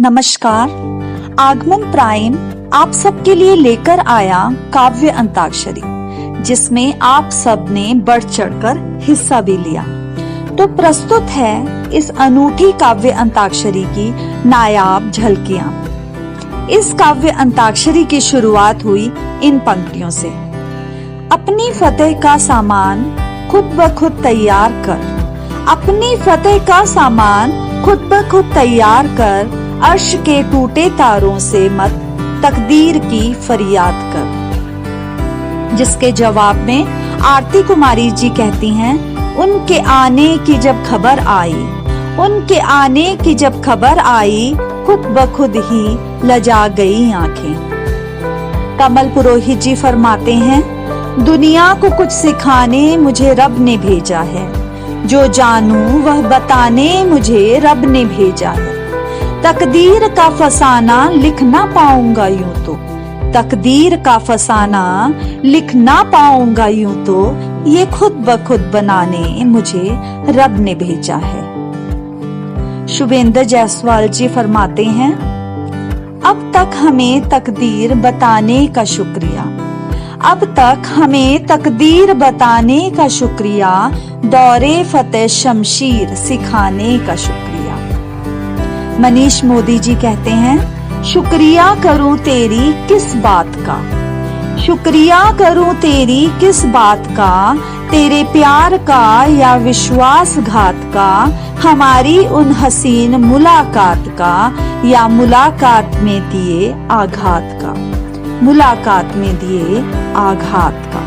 नमस्कार। आगमन प्राइम आप सबके लिए लेकर आया काव्य अंताक्षरी, जिसमें आप सब ने बढ़ चढ़कर हिस्सा भी लिया। तो प्रस्तुत है इस अनूठी काव्य अंताक्षरी की नायाब झलकियां। इस काव्य अंताक्षरी की शुरुआत हुई इन पंक्तियों से। अपनी फतेह का सामान खुद ब खुद तैयार कर, अपनी फतेह का सामान खुद ब खुद तैयार कर, अर्श के टूटे तारों से मत तकदीर की फरियाद कर। जिसके जवाब में आरती कुमारी जी कहती हैं, उनके आने की जब खबर आई, उनके आने की जब खबर आई, खुद ब खुद ही लजा गई आंखें। कमल पुरोहित जी फरमाते हैं, दुनिया को कुछ सिखाने मुझे रब ने भेजा है, जो जानूं वह बताने मुझे रब ने भेजा है। तकदीर का फसाना लिख ना पाऊंगा यूं तो, तकदीर का फसाना लिख ना पाऊंगा यूं तो, ये खुद ब खुद बनाने मुझे रब ने भेजा है। शुभेंद्र जायसवाल जी फरमाते हैं, अब तक हमें तकदीर बताने का शुक्रिया, अब तक हमें तकदीर बताने का शुक्रिया, दौरे फतेह शमशीर सिखाने का शुक्रिया। मनीष मोदी जी कहते हैं, शुक्रिया करूं तेरी किस बात का, शुक्रिया करूं तेरी किस बात का, तेरे प्यार का या विश्वासघात का, हमारी उन हसीन मुलाकात का या मुलाकात में दिए आघात का, मुलाकात में दिए आघात का।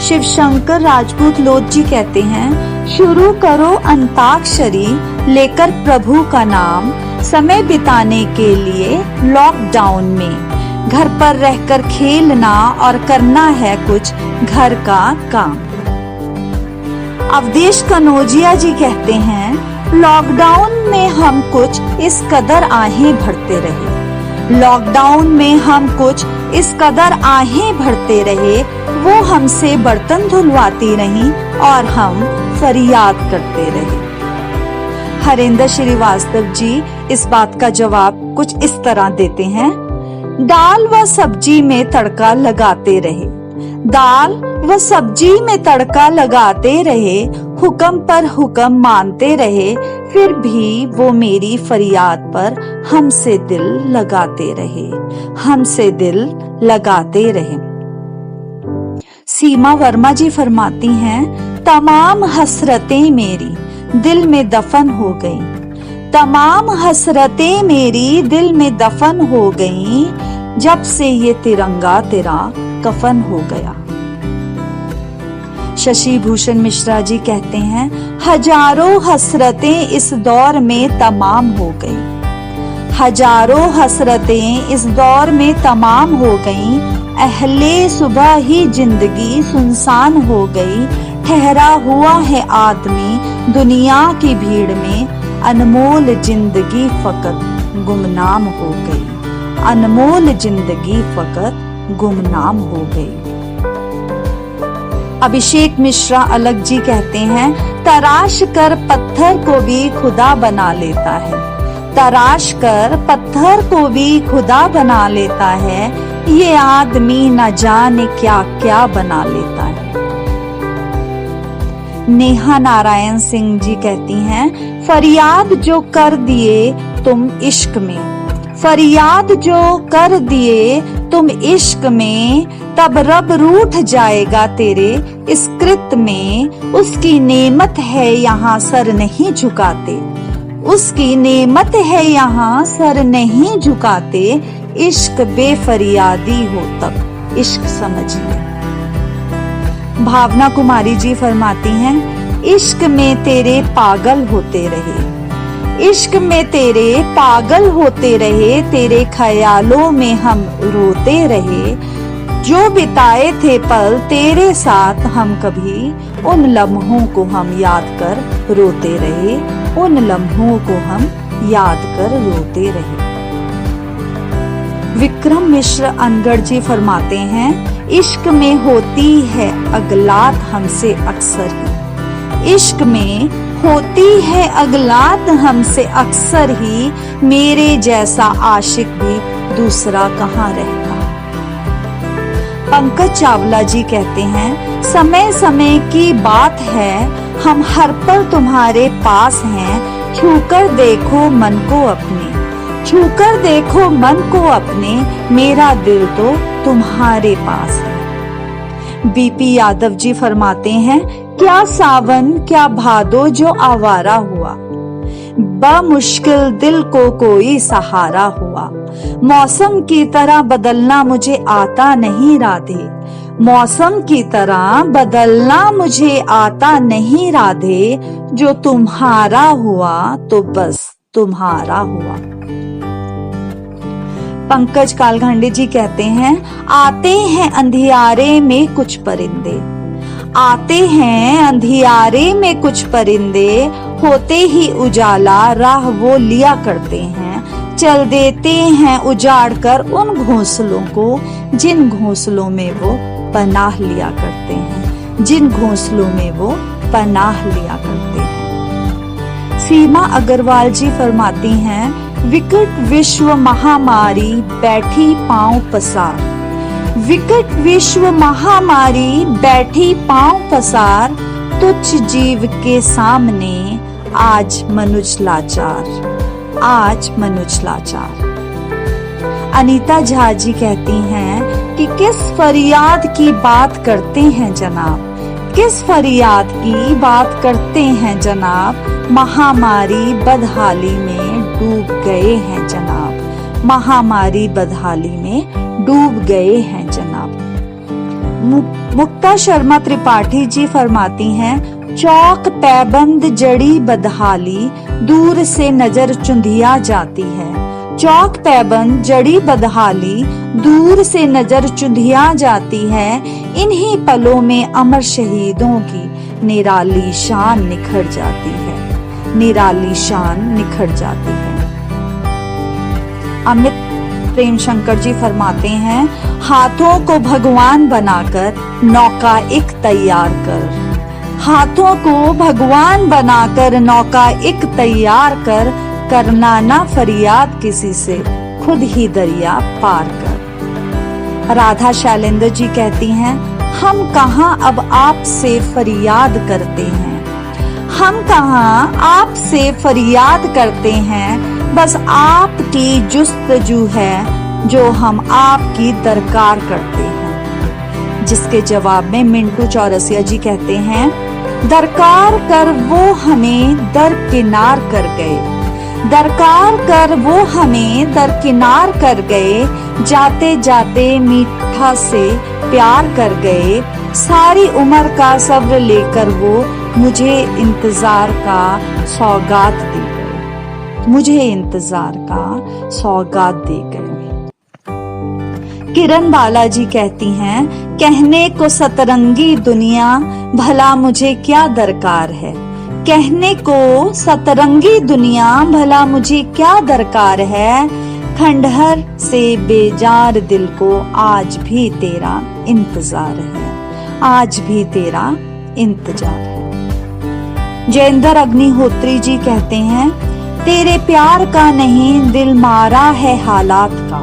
शिव शंकर राजपूत लोध जी कहते हैं, शुरू करो अंताक्षरी लेकर प्रभु का नाम, समय बिताने के लिए लॉकडाउन में, घर पर रहकर खेलना और करना है कुछ घर का काम। अवधेश कनौजिया जी कहते हैं, लॉकडाउन में हम कुछ इस कदर आहें भरते रहे, लॉकडाउन में हम कुछ इस कदर आहें भरते रहे, वो हमसे बर्तन धुलवाती रहीं और हम फरियाद करते रहे। हरेंद्र श्रीवास्तव जी इस बात का जवाब कुछ इस तरह देते हैं, दाल व सब्जी में तड़का लगाते रहे, दाल व सब्जी में तड़का लगाते रहे, हुक्म पर हुक्म मानते रहे, फिर भी वो मेरी फरियाद पर हमसे दिल लगाते रहे, हमसे दिल लगाते रहे। सीमा वर्मा जी फरमाती हैं, तमाम हसरतें मेरी दिल में दफन हो गई, तमाम हसरतें मेरी दिल में दफन हो गई, जब से ये तिरंगा तेरा कफन हो गया। शशि भूषण मिश्रा जी कहते हैं, हजारों हसरतें इस दौर में तमाम हो गई, हजारों हसरतें इस दौर में तमाम हो गई, अहले सुबह ही जिंदगी सुनसान हो गई, ठहरा हुआ है आदमी दुनिया की भीड़ में, अनमोल जिंदगी फकत गुमनाम हो गई, अनमोल जिंदगी फकत गुमनाम हो गई। अभिषेक मिश्रा अलग जी कहते हैं, तराश कर पत्थर को भी खुदा बना लेता है, तराश कर पत्थर को भी खुदा बना लेता है, ये आदमी न जाने क्या क्या बना लेता है। नेहा नारायण सिंह जी कहती हैं, फरियाद जो कर दिए तुम इश्क में, फरियाद जो कर दिए तुम इश्क में, तब रब रूठ जाएगा तेरे इस कृत्य में, उसकी नेमत है यहाँ सर नहीं झुकाते, उसकी नेमत है यहाँ सर नहीं झुकाते, इश्क बेफरियादी हो तब इश्क समझिए। भावना कुमारी जी फरमाती हैं, इश्क में तेरे पागल होते रहे, इश्क में तेरे पागल होते रहे, तेरे ख्यालों में हम रोते रहे, जो बिताए थे पल तेरे साथ हम कभी, उन लम्हों को हम याद कर रोते रहे, उन लम्हों को हम याद कर रोते रहे। विक्रम मिश्र अनगढ़ जी फरमाते हैं, इश्क में होती है अगलात हमसे अक्सर ही, इश्क में होती है अगलात हमसे अक्सर ही, मेरे जैसा आशिक भी दूसरा कहाँ रहता। पंकज चावला जी कहते हैं, समय समय की बात है, हम हर पल तुम्हारे पास हैं, छूकर देखो मन को अपने, छूकर देखो मन को अपने, मेरा दिल तो तुम्हारे पास है। बीपी यादव जी फरमाते हैं, क्या सावन क्या भादो जो आवारा हुआ, बमुश्किल दिल को कोई सहारा हुआ। मौसम की तरह बदलना मुझे आता नहीं राधे, मौसम की तरह बदलना मुझे आता नहीं राधे, जो तुम्हारा हुआ तो बस तुम्हारा हुआ। पंकज कालघांडे जी कहते हैं, आते हैं अंधियारे में कुछ परिंदे, आते हैं अंधियारे में कुछ परिंदे, होते ही उजाला राह वो लिया करते हैं, चल देते हैं उजाड़ कर उन घोंसलों को, जिन घोंसलों में वो पनाह लिया करते हैं, जिन घोंसलों में वो पनाह लिया करते हैं। सीमा अग्रवाल जी फरमाती हैं, विकट विश्व महामारी बैठी पांव पसार, विकट विश्व महामारी बैठी पांव पसार, तुच्छ जीव के सामने आज मनुज लाचार, आज मनुज लाचार। अनीता झा जी कहती हैं कि किस फरियाद की बात करते हैं जनाब, किस फरियाद की बात करते हैं जनाब, महामारी बदहाली में डूब गए हैं जनाब, महामारी बदहाली में डूब गए हैं जनाब। मुक्ता शर्मा त्रिपाठी जी फरमाती हैं, चौक पैबंद जड़ी बदहाली, दूर से नजर चुंधिया जाती है, चौक पैबंद जड़ी बदहाली, दूर से नजर चुंधिया जाती है, इन्हीं पलों में अमर शहीदों की निराली शान निखर जाती है, निराली शान निखर जाती है। अमित प्रेम शंकर जी फरमाते हैं, हाथों को भगवान बनाकर नौका एक तैयार कर, हाथों को भगवान बनाकर नौका एक तैयार कर, करना ना फरियाद किसी से, खुद ही दरिया पार कर। राधा शैलेंद्र जी कहती हैं, हम कहाँ अब आपसे फरियाद करते हैं, हम कहाँ आपसे फरियाद करते हैं, बस आपकी जुस्तजू है जो हम आपकी दरकार करते हैं। जिसके जवाब में मिंटू चौरसिया जी कहते हैं, दरकार कर वो हमें दरकिनार कर गए, दरकार कर वो हमें दरकिनार कर गए, जाते जाते मीठा से प्यार कर गए, सारी उम्र का सब्र लेकर वो मुझे इंतजार का सौगात दे गए, मुझे इंतजार का सौगात दे गए। किरण बाला जी कहती हैं, कहने को सतरंगी दुनिया भला मुझे क्या दरकार है, कहने को सतरंगी दुनिया भला मुझे क्या दरकार है, खंडहर से बेजार दिल को आज भी तेरा इंतजार है, आज भी तेरा इंतजार है। जयेंद्र अग्निहोत्री जी कहते हैं, तेरे प्यार का नहीं दिल मारा है हालात का,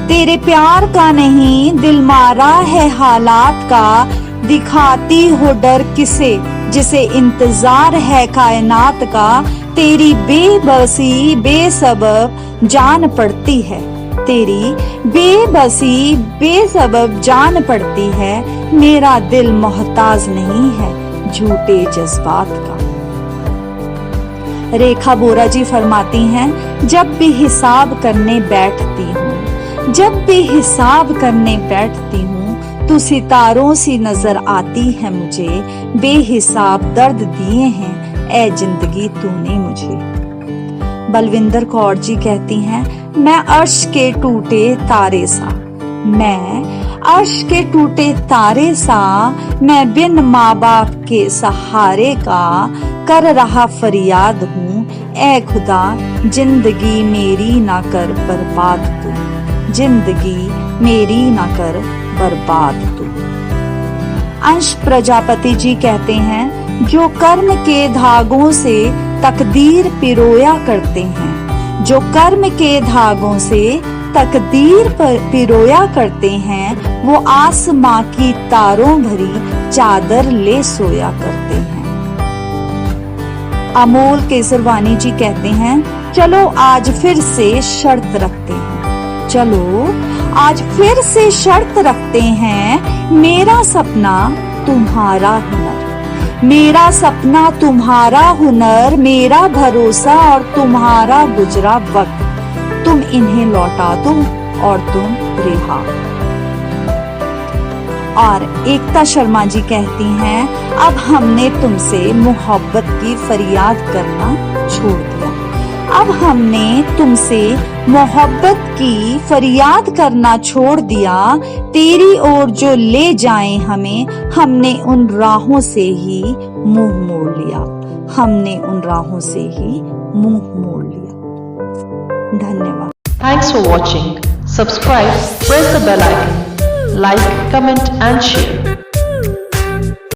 तेरे प्यार का नहीं दिल मारा है हालात का, दिखाती हो डर किसे जिसे इंतजार है कायनात का, तेरी बेबसी बेसबब जान पड़ती है, तेरी बेबसी बेसबब जान पड़ती है, मेरा दिल मोहताज नहीं है झूठे जज्बात का। रेखा बोरा जी फरमाती हैं, जब भी हिसाब करने बैठती हूँ, जब भी हिसाब करने बैठती हूँ, तू सितारों सी नजर आती है मुझे, बेहिसाब दर्द दिए हैं ऐ जिंदगी तूने मुझे। बलविंदर कौर जी कहती हैं, मैं अर्श के टूटे तारे सा, मैं अर्श के टूटे तारे सा, मैं बिन माँ बाप के सहारे का कर रहा फरियाद हूँ, ऐ खुदा जिंदगी मेरी ना कर बर्बाद तू, जिंदगी मेरी ना कर बर्बाद तू। अंश प्रजापति जी कहते हैं, जो कर्म के धागों से तकदीर पिरोया करते हैं, जो कर्म के धागों से तकदीर पर पिरोया करते हैं, वो आसमां की तारों भरी चादर ले सोया करते हैं। अमोल केसरवानी जी कहते हैं, चलो आज फिर से शर्त रखते हैं, चलो आज फिर से शर्त रखते हैं, मेरा सपना तुम्हारा हुनर, मेरा सपना तुम्हारा हुनर, मेरा भरोसा और तुम्हारा गुजरा वक्त, तुम इन्हें लौटा दो और तुम रिहा। और एकता शर्मा जी कहती हैं, अब हमने तुमसे मोहब्बत की फरियाद करना छोड़ दिया, अब हमने तुमसे मोहब्बत की फरियाद करना छोड़ दिया, तेरी ओर जो ले जाएं हमें, हमने उन राहों से ही मुंह मोड़ लिया, हमने उन राहों से ही मुंह मोड़ लिया। धन्यवाद। Thanks for watching. Subscribe, press the bell icon, like, comment and share.